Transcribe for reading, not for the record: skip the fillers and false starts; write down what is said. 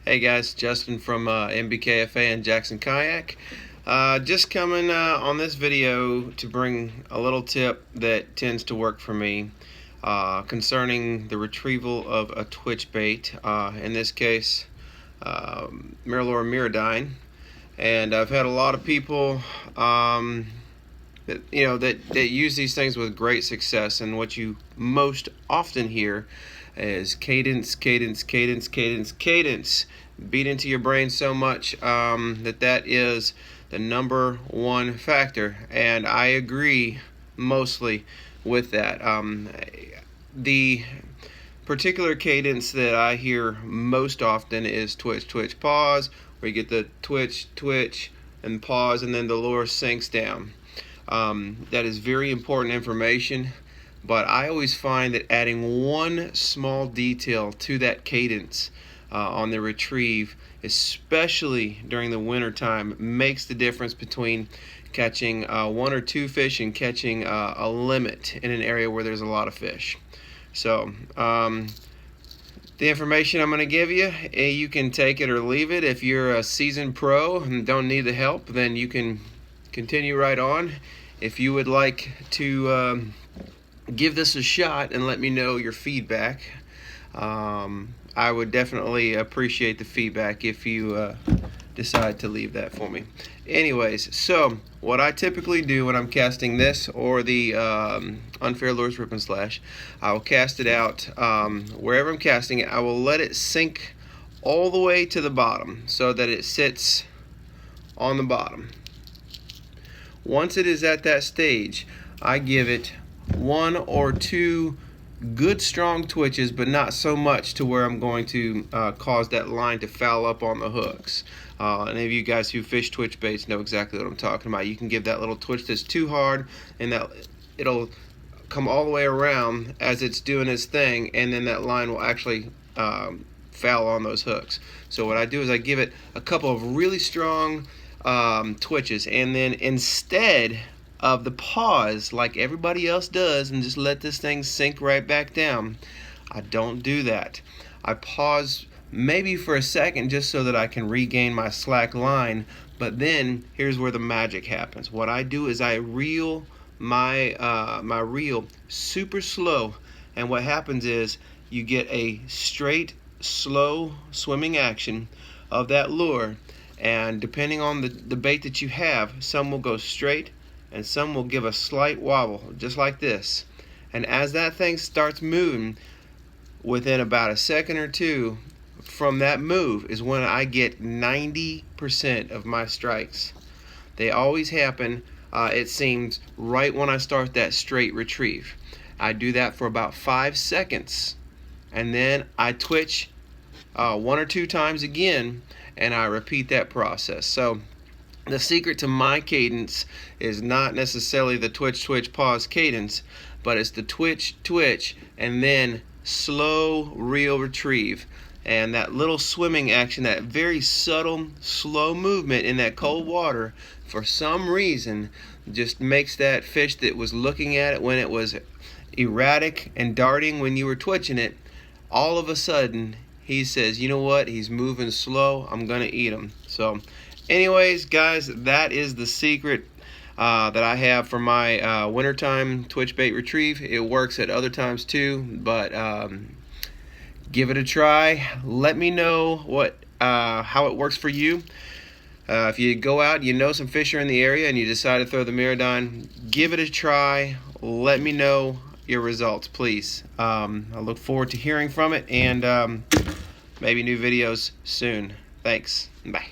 Hey guys, Justin from MBKFA and Jackson Kayak. Just coming on this video to bring a little tip that tends to work for me concerning the retrieval of a twitch bait, in this case Mirrolure Miradyne. And I've had a lot of people that use these things with great success, and what you most often hear is cadence, cadence, cadence, cadence, cadence beat into your brain so much that is the number one factor, and I agree mostly with that. The particular cadence that I hear most often is twitch, twitch, pause, where you get the twitch, twitch, and pause, and then the lure sinks down. That is very important information, but I always find that adding one small detail to that cadence on the retrieve, especially during the winter time, makes the difference between catching one or two fish and catching a limit in an area where there's a lot of fish. So the information I'm going to give you, you can take it or leave it. If you're a seasoned pro and don't need the help, then you can continue right on. If you would like to give this a shot and let me know your feedback, I would definitely appreciate the feedback if you decide to leave that for me. Anyways, so what I typically do when I'm casting this or the Unfair Lures Rip and Slash, I will cast it out wherever I'm casting it. I will let it sink all the way to the bottom so that it sits on the bottom. Once it is at that stage, I give it one or two good strong twitches, but not so much to where I'm going to cause that line to foul up on the hooks. Any of you guys who fish twitch baits know exactly what I'm talking about. You can give that little twitch that's too hard, and that it'll come all the way around as it's doing its thing, and then that line will actually foul on those hooks. So what I do is I give it a couple of really strong twitches, and then instead of the pause like everybody else does and just let this thing sink right back down, I don't do that. I pause maybe for a second just so that I can regain my slack line, but then here's where the magic happens. What I do is I reel my reel super slow, and what happens is you get a straight slow swimming action of that lure. And depending on the bait that you have, some will go straight and some will give a slight wobble, just like this. And as that thing starts moving, within about a second or two from that move is when I get 90% of my strikes. They always happen, it seems, right when I start that straight retrieve. I do that for about 5 seconds, and then I twitch one or two times again, and I repeat that process. So the secret to my cadence is not necessarily the twitch, twitch, pause cadence, but it's the twitch, twitch, and then slow reel retrieve. And that little swimming action, that very subtle, slow movement in that cold water, for some reason, just makes that fish that was looking at it when it was erratic and darting when you were twitching it, all of a sudden he says, you know what, he's moving slow, I'm gonna eat him. So anyways, guys, that is the secret that I have for my wintertime twitch bait retrieve. It works at other times too, but give it a try. Let me know how it works for you. If you go out, you know some fish are in the area, and you decide to throw the Miradyne, give it a try. Let me know your results, please. I look forward to hearing from it, and maybe new videos soon. Thanks. Bye.